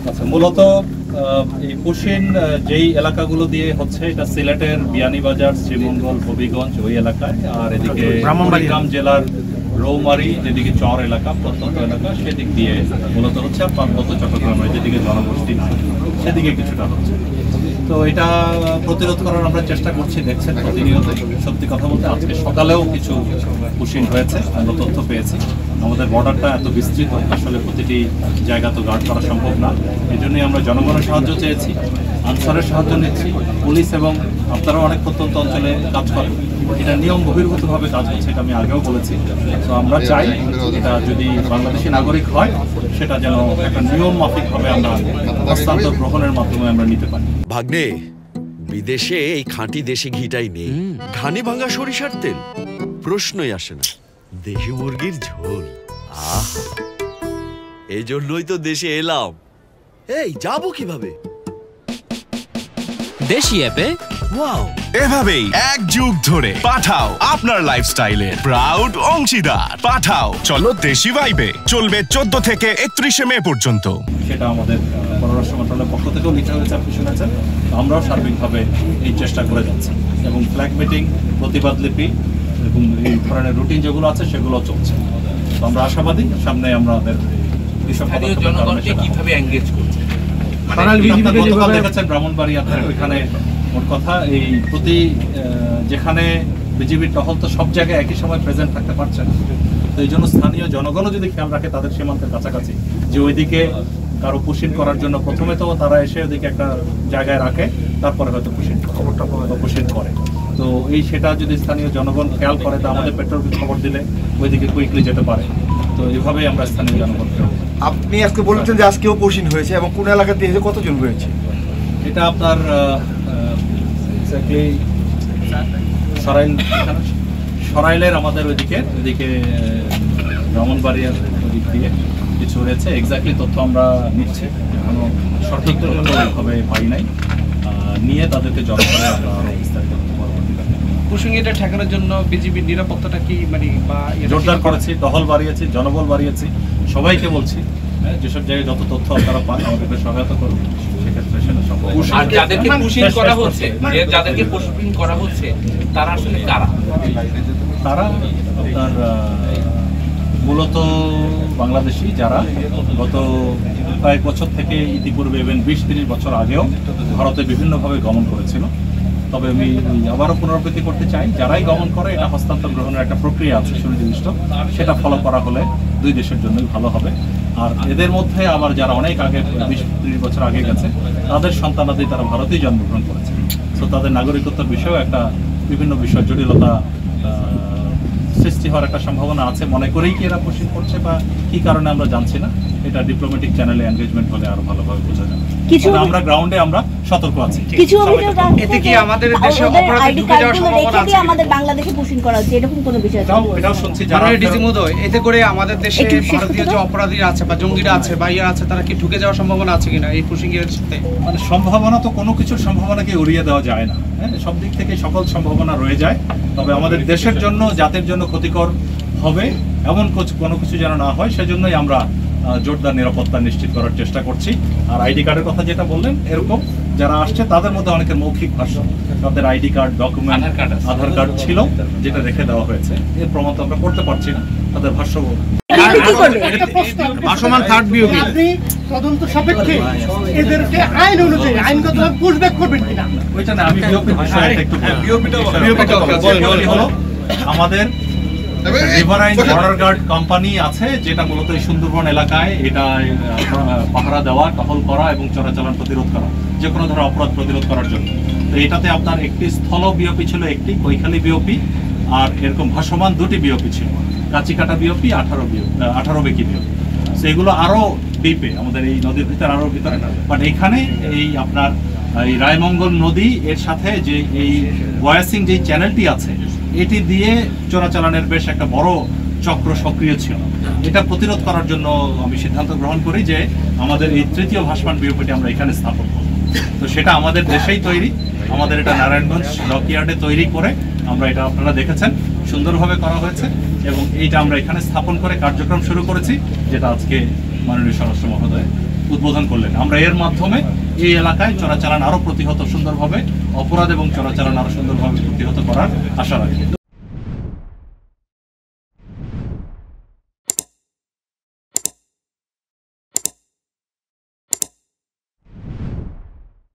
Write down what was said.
আচ্ছা, মূলত এই পুশিন যেই এলাকাগুলো দিয়ে হচ্ছে এটা সিলেটের বিয়ানীবাজার, শ্রীমঙ্গল, হবিগঞ্জ ওই এলাকায়, আর এদিকে কুড়িগ্রাম জেলার রৌমারী যেদিকে চর এলাকা, প্রত্যন্ত এলাকা, সেদিক দিয়ে মূলত হচ্ছে। আর পার্বত্য চট্টগ্রামের যেদিকে জনগোষ্ঠী নাই সেদিকে কিছুটা হচ্ছে। তো এটা প্রতিরোধ করার আমরা চেষ্টা করছি, দেখছেন প্রতিনিয়ত। সত্যি কথা বলতে আজকে সকালেও কিছু পুশিং হয়েছে, আমরা তথ্য পেয়েছি। আমাদের বর্ডারটা এত বিস্তৃত, আসলে প্রতিটি জায়গা তো গার্ড করা সম্ভব না। এই জন্যই আমরা জনগণের সাহায্য চেয়েছি, আনসারের সাহায্য নিচ্ছি, পুলিশ এবং আপনারাও অনেক প্রত্যন্ত অঞ্চলে কাজ করেন। এটা নিয়ম বহির্ভূতভাবে কাজ হচ্ছে, এটা আমি আগেও বলেছি। তো আমরা চাই এটা যদি বাংলাদেশি নাগরিক হয় সেটা যেন একটা নিয়ম মাফিকভাবে আমরা হস্তান্তর গ্রহণের মাধ্যমে আমরা নিতে পারি। ভাগ্নে, বিদেশে এই খাঁটি দেশি ঘিটাই নেই, ঘানি ভাঙা সরিষার তেল প্রশ্নই আসে না, দেশি মুরগির ঝোল। আহ, এই জন্যই তো দেশে এলাম। এই যাবো কিভাবে? দেশি অ্যাপে ওয়াও, এভাবেই এক যুগ ধরে পাঠাও আপনার লাইফস্টাইলে প্রাউড অংশীদার। পাঠাও চলো দেশি ভাইবে চলবে 14 থেকে 31 মে পর্যন্ত। সেটা আমাদের পররাষ্ট্র মন্ত্রণালয়ের পক্ষ থেকেও লিখা হয়েছে, আপনি শুনেছেন। আমরাও সার্বিকভাবে এই চেষ্টা করে যাচ্ছি এবং ফ্ল্যাগ মিটিং, প্রতিবাদ লিপি এবং এই ধরনের রুটিন যেগুলো আছে সেগুলো চলছে। তো আমরা আশাবাদী সামনে আমাদের জনগণকে কিভাবে এনগেজ করছে। গতকাল দেখেছেন ব্রাহ্মণবাড়িয়াতে, ওইখানে মোট কথা এই যেখানে বিজিবির টহল তো সব জায়গায় একই সময় প্রেজেন্ট থাকতে পারছে না। তো এই জন্য স্থানীয় জনগণও যদি খেয়াল রাখে তাদের সীমান্তের কাছাকাছি, যে ওইদিকে কারো পুশিং করার জন্য প্রথমে তো তারা এসে ওইদিকে একটা জায়গায় রাখে, তারপরে হয়তো পুশিং করে। তো এই সেটা যদি স্থানীয় জনগণ খেয়াল করে, তা আমাদের পেট্রোলকে খবর দিলে ওইদিকে কুইকলি যেতে পারে। তো এভাবেই আমরা স্থানীয় জনগণকে। আপনি আজকে বলেছেন যে আজকেও পুশিং হয়েছে এবং কোন এলাকাতে হয়েছে, কতজন হয়েছে? এটা আপনার সরাইলের আমাদের ওইদিকে ব্রাহ্মণবাড়িয়ার ওইদিক দিয়ে কিছু হয়েছে। এক্স্যাক্টলি তথ্য আমরা নিচ্ছি, এখনো সঠিক তথ্যভাবে পাই নাই। নিয়ে তাদেরকে জড়ো করে আমরা আরো বিস্তারিত পুশিং এটা ঠেকানোর জন্য বিজিবির নিরাপত্তাটা কি মানে জোরদার করেছি, টহল বাড়িয়েছি, জনবল বাড়িয়েছি। সবাইকে বলছি যেসব জায়গায় যত তথ্য আপনারা পান আমাদেরকে সহায়তা করুন, সেক্ষেত্রে সেটা সম্ভব। আর যাদেরকে পুশিং করা হচ্ছে, যাদেরকে পুশিং করা হচ্ছে তারা আসলে কারা? তারা আপনার মূলত বাংলাদেশি, যারা গত কয়েক বছর থেকে ইতিপূর্বে ইভেন 20-30 বছর আগেও ভারতে বিভিন্নভাবে গমন করেছিল। তবে আমি আবারও পুনরাবৃত্তি করতে চাই, যারাই গমন করে এটা হস্তান্তর গ্রহণের একটা প্রক্রিয়া আছে সুনির্দিষ্ট, সেটা ফলো করা হলে দুই দেশের জন্যই ভালো হবে। আর এদের মধ্যে আবার যারা অনেক আগে 20-30 বছর আগে গেছে, তাদের সন্তানাদি তারা ভারতেই জন্মগ্রহণ করেছে। তো তাদের নাগরিকত্বের বিষয়েও একটা বিভিন্ন বিষয় জটিলতা সৃষ্টি হওয়ার একটা সম্ভাবনা আছে। মনে করেই কি এরা পুশিং করছে বা কি কারণে আমরা জানছি না, এটা ডিপ্লোম্যাটিক চ্যানেলে এনগেজমেন্ট হলে আরো ভালোভাবে বোঝা যাবে। আমরা গ্রাউন্ডে আমরা সতর্ক আছি। কিছু অভিযোগ এতে কি আমাদের দেশে অপরাধী ঢুকে যাওয়ার সম্ভাবনা আছে? আমাদের বাংলাদেশে পুশিং করা হচ্ছে এরকম কোনো বিষয় আছে? এটাও শুনছি যারা ডিজি মহোদয়, এতে করে আমাদের দেশে ভারতীয় যে অপরাধীরা আছে বা জঙ্গিরা আছে বা ইয়া আছে, তারা কি ঢুকে যাওয়ার সম্ভাবনা আছে কিনা এই পুশিং এর সাথে? মানে সম্ভাবনা তো কোনো কিছুর সম্ভাবনাকে উড়িয়ে দেওয়া যায় না। হ্যাঁ, সব দিক থেকে সকল সম্ভাবনা রয়ে যায়। তবে আমাদের দেশের জন্য, জাতির জন্য ক্ষতিকর হবে এমন কোনো কিছু যেন না হয়, সেজন্যই আমরা জোরদার নিরাপত্তা নিশ্চিত করার চেষ্টা করছি। আর আইডি কার্ডের কথা যেটা বললেন, এরকম যারা আসছে তাদের মধ্যে অনেকের মৌখিক ভাষ্য, তাদের আইডি কার্ড, ডকুমেন্ট, আধার কার্ড ছিল যেটা রেখে দেওয়া হয়েছে, এর প্রমাণ তো আমরা করতে পারছি না, তাদের ভাষ্য ভাসমান থার্ড বিওপি তদন্ত সাপেক্ষে এদেরকে আইন অনুযায়ী আইনগতভাবে পুশব্যাক করবেন কিনা ওইটা না। আমি বিওপির বিষয়ে একটু হলো আমাদের রিভারাইন বর্ডার গার্ড কোম্পানি আছে, যেটা মূলত এই সুন্দরবন এলাকায় এটা পাহারা দেওয়া, টহল করা এবং চোরাচালান প্রতিরোধ করা, যে কোনো ধরনের অপরাধ প্রতিরোধ করার জন্য। তো এটাতে আপনার একটি স্থল বিওপি ছিল, একটি কৈখালী বিওপি, আর এরকম ভাসমান দুটি বিওপি ছিল, কাঁচিকাটা বিওপি, 18 বেকি বিওপি। সেগুলো আরো ডিপে আমাদের এই নদীর ভিতরে, আরো ভিতরে। বাট এখানে এই আপনার এই রায়মঙ্গল নদী এর সাথে যে এই ভয়েসিং যে চ্যানেলটি আছে, এটি দিয়ে চোরাচালানের বেশ একটা বড় চক্র সক্রিয় ছিল। এটা প্রতিরোধ করার জন্য আমি সিদ্ধান্ত গ্রহণ করি যে আমাদের এই তৃতীয় ভাসমান বিওপিটি আমরা এখানে স্থাপন করব। তো সেটা আমাদের দেশেই তৈরি, আমাদের এটা নারায়ণগঞ্জ ডকইয়ার্ডে তৈরি করে আমরা, এটা আপনারা দেখেছেন সুন্দরভাবে করা হয়েছে এবং এইটা আমরা এখানে স্থাপন করে কার্যক্রম শুরু করেছি, যেটা আজকে মাননীয় স্বরাষ্ট্র মহোদয় উদ্বোধন করলেন। আমরা এর মাধ্যমে এই এলাকায় চোরাচালান আরো প্রতিহত সুন্দরভাবে, অপরাধ এবং চোরাচালান আরো সুন্দরভাবে প্রতিহত করার আশা রাখি।